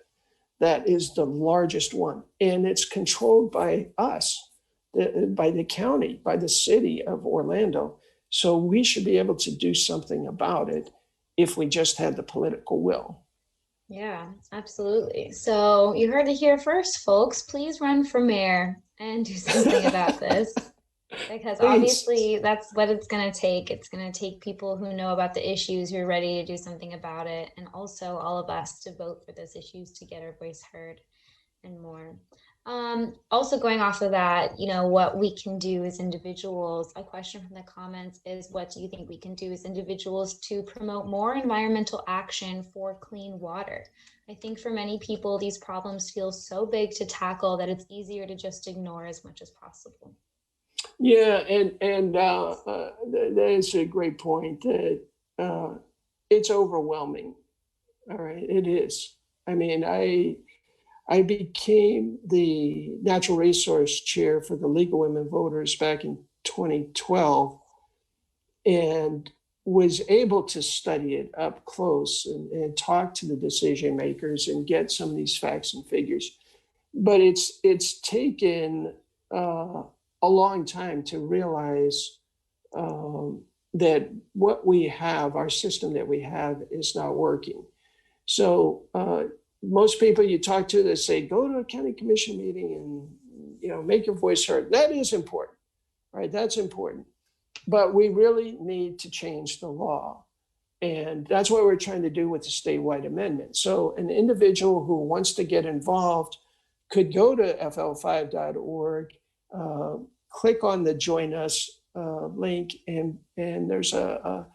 [SPEAKER 2] That is the largest one. And it's controlled by us, by the county, by the city of Orlando. So we should be able to do something about it if we just had the political will.
[SPEAKER 1] Yeah, absolutely. So you heard it here first, folks. Please run for mayor and do something about this. Because
[SPEAKER 2] Please.
[SPEAKER 1] Obviously that's what it's going to take. It's going to take people who know about the issues, who are ready to do something about it, and also all of us to vote for those issues to get our voice heard and more. Also going off of that, what we can do as individuals, a question from the comments is, what do you think we can do as individuals to promote more environmental action for clean water? I think for many people, these problems feel so big to tackle that it's easier to just ignore as much as possible.
[SPEAKER 2] Yeah, and that is a great point. That it's overwhelming. All right, it is. I mean, I became the natural resource chair for the League of Women Voters back in 2012, and was able to study it up close and talk to the decision makers and get some of these facts and figures. But it's taken a long time to realize that what we have, our system that we have, is not working. So most people you talk to, they say, go to a county commission meeting and make your voice heard. That is important, right? That's important. But we really need to change the law. And that's what we're trying to do with the statewide amendment. So an individual who wants to get involved could go to fl5.org, click on the Join Us link, and there's a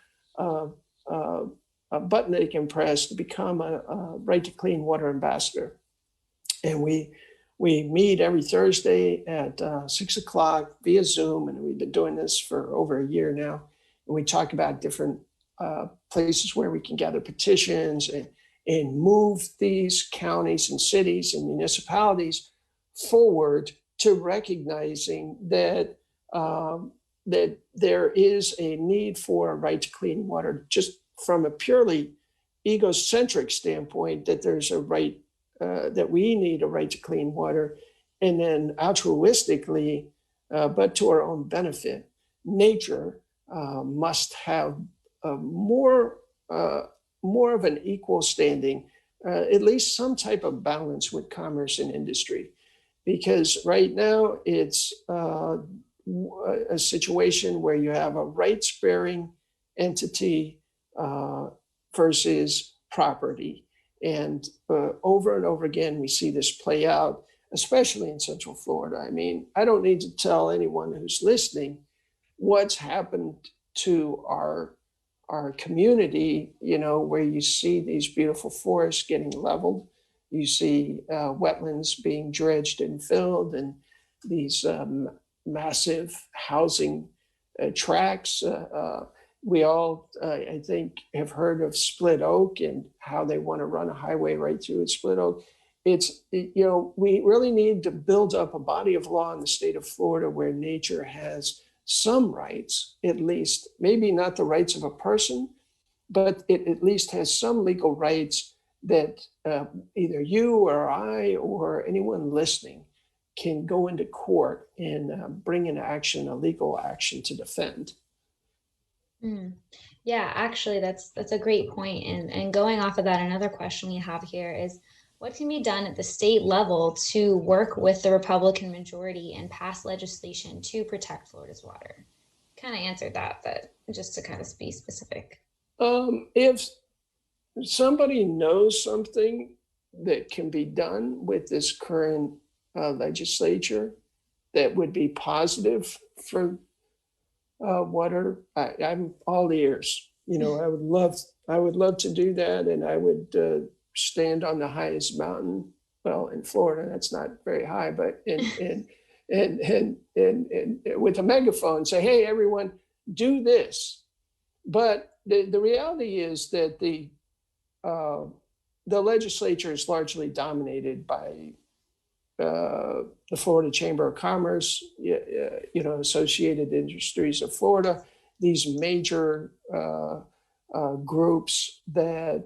[SPEAKER 2] button that you can press to become a Right to Clean Water ambassador. And we meet every Thursday at 6 o'clock via Zoom, and we've been doing this for over a year now. And we talk about different places where we can gather petitions and move these counties and cities and municipalities forward to recognizing that that there is a need for a right to clean water, just from a purely egocentric standpoint, that there's a right, that we need a right to clean water, and then altruistically, but to our own benefit, nature must have more of an equal standing, at least some type of balance with commerce and industry. Because right now it's a situation where you have a rights-bearing entity versus property. And over and over again, we see this play out, especially in Central Florida. I mean, I don't need to tell anyone who's listening what's happened to our community, you know, where you see these beautiful forests getting leveled, you see wetlands being dredged and filled, and these massive housing tracts. We all, I think, have heard of Split Oak and how they want to run a highway right through Split Oak. You know, we really need to build up a body of law in the state of Florida where nature has some rights, at least, maybe not the rights of a person, but it at least has some legal rights that either you or I or anyone listening can go into court and bring an action, a legal action to defend.
[SPEAKER 1] Yeah, actually, that's a great point. And going off of that, another question we have here is, what can be done at the state level to work with the Republican majority and pass legislation to protect Florida's water? Kind of answered that, but just to kind of be specific.
[SPEAKER 2] If somebody knows something that can be done with this current legislature that would be positive for water, I'm all ears. You know, I would love to do that, and I would stand on the highest mountain. Well, in Florida, that's not very high, but and with a megaphone, say, "Hey, everyone, do this." But the reality is that the legislature is largely dominated by the Florida Chamber of Commerce, you know, Associated Industries of Florida, these major groups that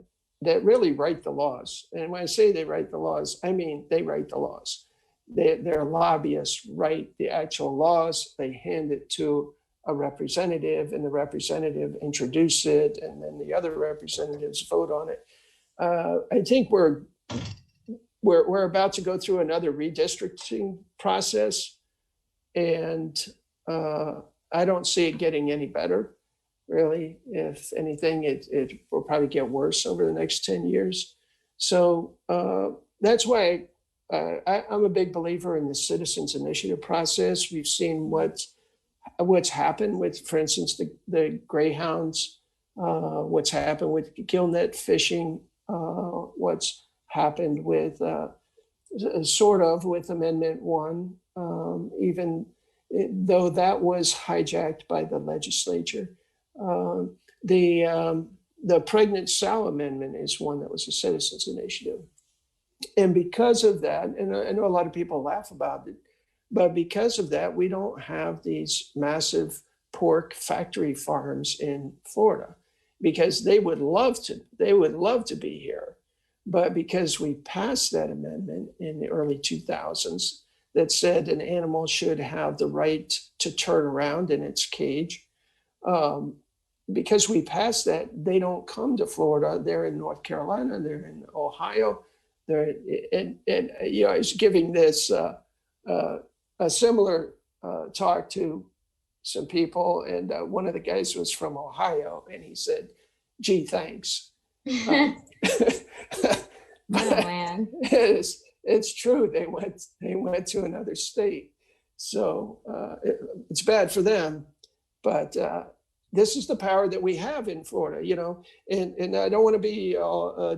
[SPEAKER 2] really write the laws. And when I say they write the laws, I mean they write the laws. Their lobbyists write the actual laws. They hand it to a representative, and the representative introduces it, and then the other representatives vote on it. I think we're about to go through another redistricting process, and I don't see it getting any better, really. If anything, it will probably get worse over the next 10 years. So that's why I'm a big believer in the citizens initiative process. We've seen what's happened with, for instance, the greyhounds, what's happened with gillnet fishing, what's happened with sort of with Amendment 1, even though that was hijacked by the legislature. The pregnant sow amendment is one that was a citizens initiative. And because of that, and I know a lot of people laugh about it, but because of that, we don't have these massive pork factory farms in Florida, because they would love to be here. But because we passed that amendment in the early 2000s that said an animal should have the right to turn around in its cage, because we passed that, they don't come to Florida. They're in North Carolina, they're in Ohio. And you know, I was giving this a similar talk to some people, and one of the guys was from Ohio, and he said, "Gee, thanks."
[SPEAKER 1] Oh man,
[SPEAKER 2] it's true. They went to another state, so it's bad for them. But this is the power that we have in Florida, you know. And I don't want to be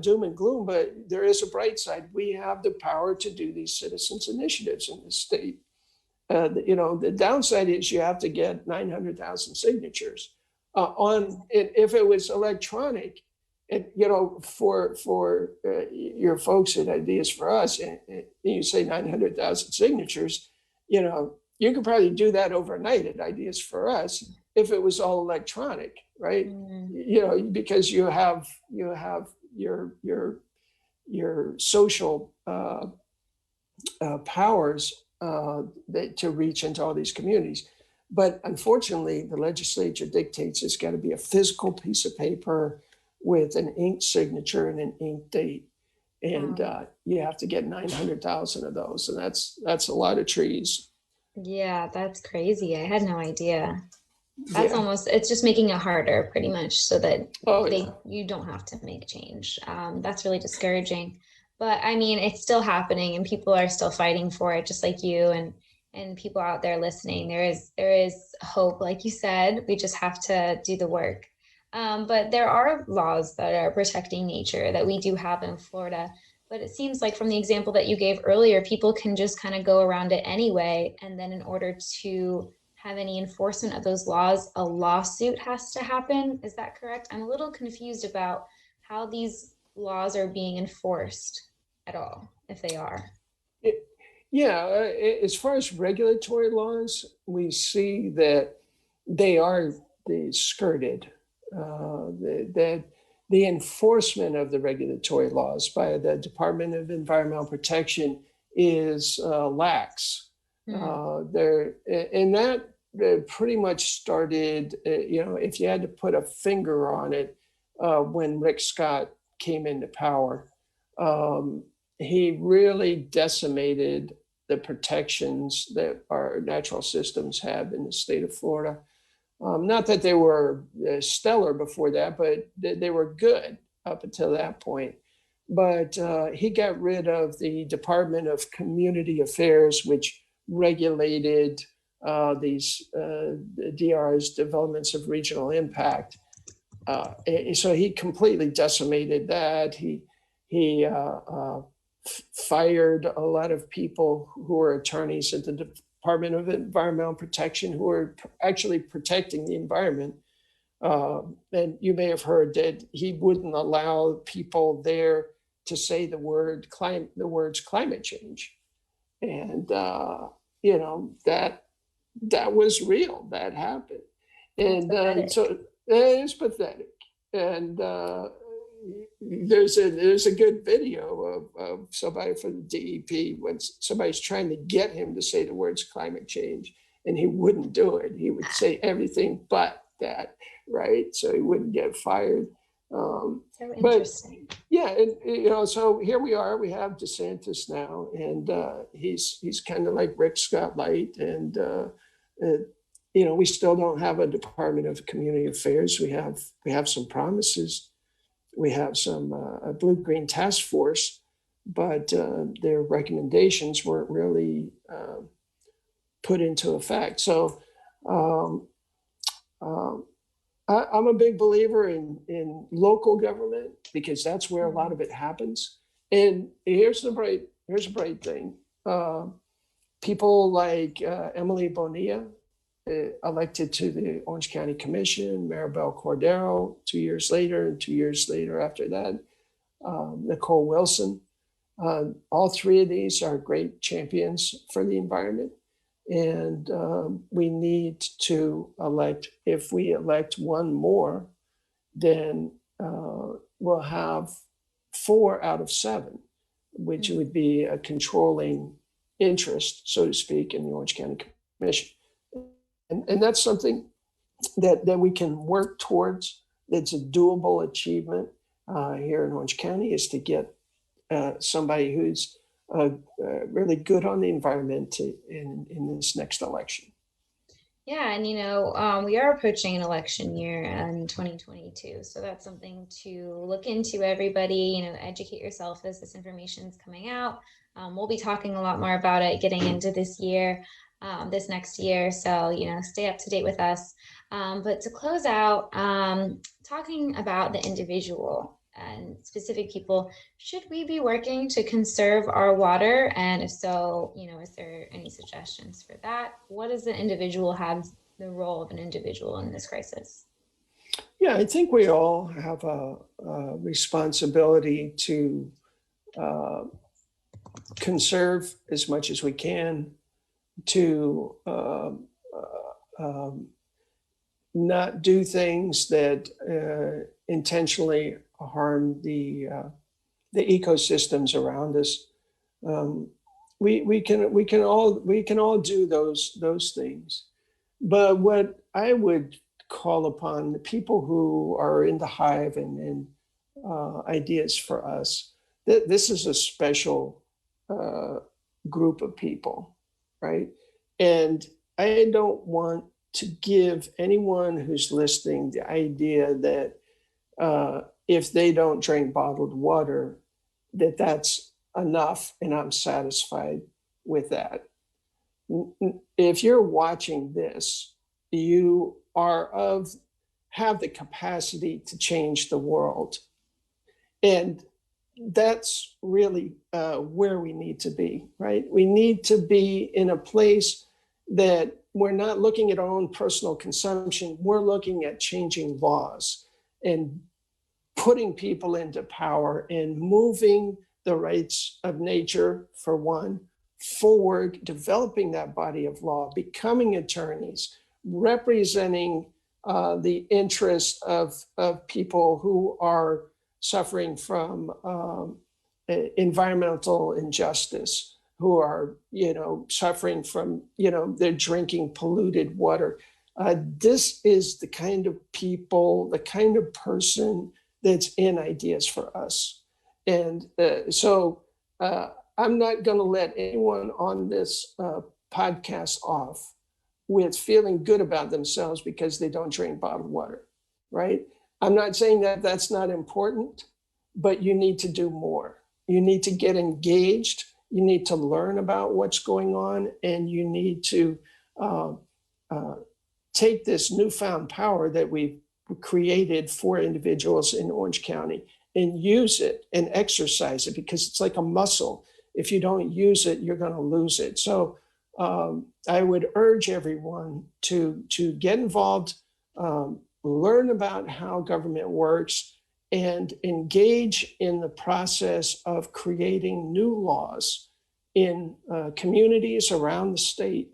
[SPEAKER 2] doom and gloom, but there is a bright side. We have the power to do these citizens initiatives in the state. You know, the downside is you have to get 900,000 signatures on. If it was electronic, and you know, for your folks at Ideas for Us, and you say 900,000 signatures, you know, you could probably do that overnight at Ideas for Us if it was all electronic, right? You know, because you have your social powers to reach into all these communities. But unfortunately, the legislature dictates it's got to be a physical piece of paper with an ink signature and an ink date. And you have to get 900,000 of those. And that's a lot of trees.
[SPEAKER 1] Yeah, that's crazy. I had no idea. That's almost, it's just making it harder pretty much so that you don't have to make change. That's really discouraging. But I mean, it's still happening and people are still fighting for it, just like you and people out there listening. There is hope, like you said. We just have to do the work. But there are laws that are protecting nature that we do have in Florida. But it seems like from the example that you gave earlier, people can just kind of go around it anyway. And then in order to have any enforcement of those laws, a lawsuit has to happen. Is that correct? I'm a little confused about how these laws are being enforced at all, if they are.
[SPEAKER 2] It- Yeah, as far as regulatory laws, we see that they are skirted. That the enforcement of the regulatory laws by the Department of Environmental Protection is lax.
[SPEAKER 1] Hmm.
[SPEAKER 2] There, and that pretty much started. If you had to put a finger on it, when Rick Scott came into power. He really decimated the protections that our natural systems have in the state of Florida. Not that they were stellar before that, but they were good up until that point. But he got rid of the Department of Community Affairs, which regulated these DRs, developments of regional impact. So he completely decimated that. He fired a lot of people who were attorneys at the Department of Environmental Protection who were actually protecting the environment. And you may have heard that he wouldn't allow people there to say the words climate change. And, that was real. That happened. And so it is pathetic. And there's a good video of somebody from the DEP when somebody's trying to get him to say the words climate change, and he wouldn't do it. He would say everything but that, right? So he wouldn't get fired.
[SPEAKER 1] So interesting.
[SPEAKER 2] But yeah, and so here we are. We have DeSantis now, and he's kind of like Rick Scott Light, and we still don't have a Department of Community Affairs. We have some promises. We have some a blue-green task force, but their recommendations weren't really put into effect. So I'm a big believer in local government because that's where a lot of it happens. And here's a bright thing. People like Emily Bonilla, elected to the Orange County Commission, Maribel Cordero 2 years later, and 2 years later after that, Nicole Wilson. All three of these are great champions for the environment. And we need to elect, if we elect one more, then we'll have 4 out of 7, which would be a controlling interest, so to speak, in the Orange County Commission. And that's something that we can work towards. It's a doable achievement here in Orange County, is to get somebody who's really good on the environment in this next election.
[SPEAKER 1] Yeah, and we are approaching an election year in 2022, so that's something to look into, everybody. Educate yourself as this information is coming out. We'll be talking a lot more about it getting into this year. This next year. So, stay up to date with us. But to close out, talking about the individual and specific people, should we be working to conserve our water? And if so, is there any suggestions for that? What does the individual have, the role of an individual in this crisis?
[SPEAKER 2] Yeah, I think we all have a responsibility to conserve as much as we can, to not do things that intentionally harm the ecosystems around us. We can all do those things, but what I would call upon the people who are in the Hive and Ideas for Us, that this is a special group of people. Right. And I don't want to give anyone who's listening the idea that if they don't drink bottled water, that's enough, and I'm satisfied with that. If you're watching this, you have the capacity to change the world. And that's really where we need to be, right? We need to be in a place that we're not looking at our own personal consumption. We're looking at changing laws and putting people into power and moving the rights of nature, for one, forward, developing that body of law, becoming attorneys, representing the interests of people who are suffering from environmental injustice, who are, suffering from, they're drinking polluted water. This is the kind of people, the kind of person that's in Ideas for Us. And so I'm not going to let anyone on this podcast off with feeling good about themselves because they don't drink bottled water, right? I'm not saying that that's not important, but you need to do more. You need to get engaged. You need to learn about what's going on, and you need to take this newfound power that we've created for individuals in Orange County and use it and exercise it, because it's like a muscle. If you don't use it, you're going to lose it. So I would urge everyone to get involved, learn about how government works, and engage in the process of creating new laws in communities around the state.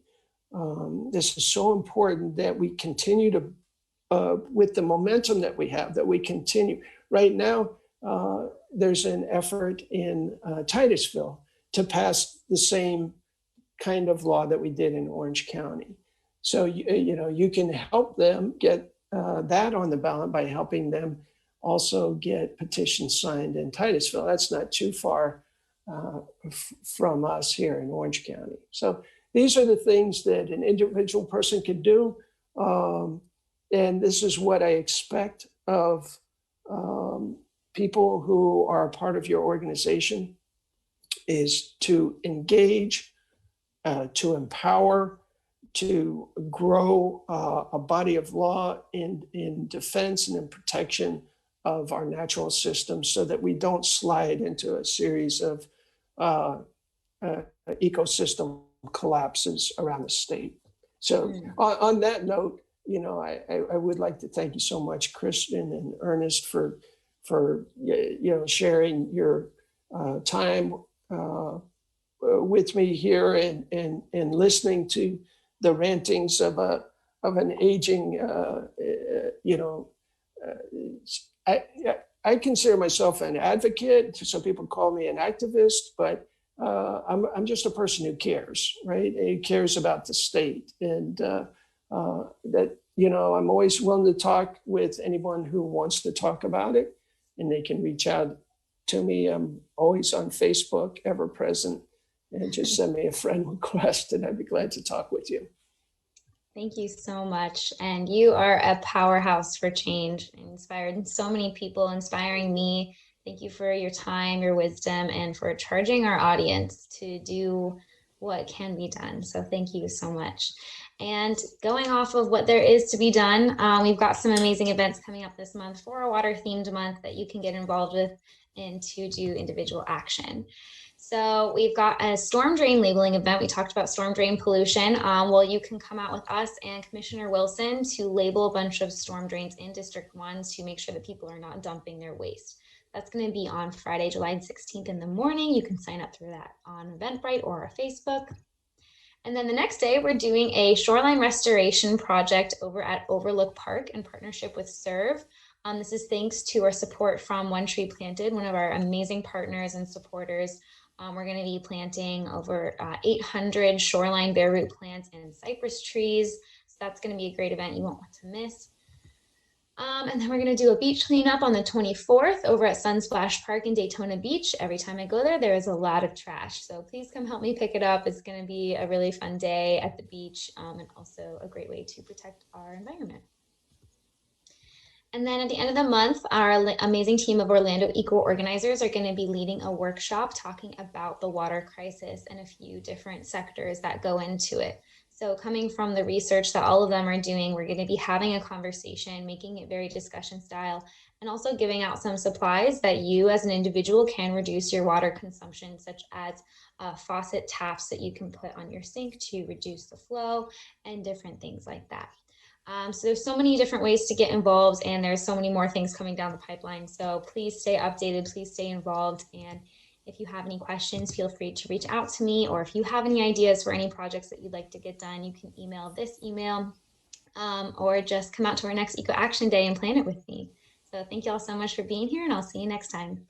[SPEAKER 2] This is so important that we continue to, with the momentum that we have, that we continue. Right now, there's an effort in Titusville to pass the same kind of law that we did in Orange County. So, you can help them get that on the ballot by helping them also get petitions signed in Titusville. That's not too far from us here in Orange County. So these are the things that an individual person could do. And this is what I expect of people who are a part of your organization, is to engage, to empower, to grow a body of law in defense and in protection of our natural systems, so that we don't slide into a series of ecosystem collapses around the state. So on that note, I would like to thank you so much, Kristen and Ernest, for sharing your time with me here and listening to the rantings of an aging, I consider myself an advocate. Some people call me an activist, but I'm just a person who cares, right? Who cares about the state, and that I'm always willing to talk with anyone who wants to talk about it, and they can reach out to me. I'm always on Facebook, ever present, and just send me a friend request, and I'd be glad to talk with you.
[SPEAKER 1] Thank you so much. And you are a powerhouse for change, inspired so many people, inspiring me. Thank you for your time, your wisdom, and for charging our audience to do what can be done. So thank you so much. And going off of what there is to be done, we've got some amazing events coming up this month for a water themed month that you can get involved with and to do individual action. So we've got a storm drain labeling event. We talked about storm drain pollution. Well, you can come out with us and Commissioner Wilson to label a bunch of storm drains in District 1 to make sure that people are not dumping their waste. That's going to be on Friday, July 16th in the morning. You can sign up through that on Eventbrite or our Facebook. And then the next day, we're doing a shoreline restoration project over at Overlook Park in partnership with Conserve. This is thanks to our support from One Tree Planted, one of our amazing partners and supporters. We're going to be planting over 800 shoreline bare root plants and cypress trees. So that's going to be a great event you won't want to miss. And then we're going to do a beach cleanup on the 24th over at Sunsplash Park in Daytona Beach. Every time I go there is a lot of trash. So please come help me pick it up. It's going to be a really fun day at the beach, and also a great way to protect our environment. And then at the end of the month, our amazing team of Orlando Eco Organizers are going to be leading a workshop talking about the water crisis and a few different sectors that go into it. So coming from the research that all of them are doing, we're going to be having a conversation, making it very discussion style, and also giving out some supplies that you as an individual can reduce your water consumption, such as faucet taps that you can put on your sink to reduce the flow and different things like that. So there's so many different ways to get involved, and there's so many more things coming down the pipeline. So please stay updated, please stay involved. And if you have any questions, feel free to reach out to me, or if you have any ideas for any projects that you'd like to get done, you can email this email, or just come out to our next Eco Action Day and plan it with me. So thank you all so much for being here, and I'll see you next time.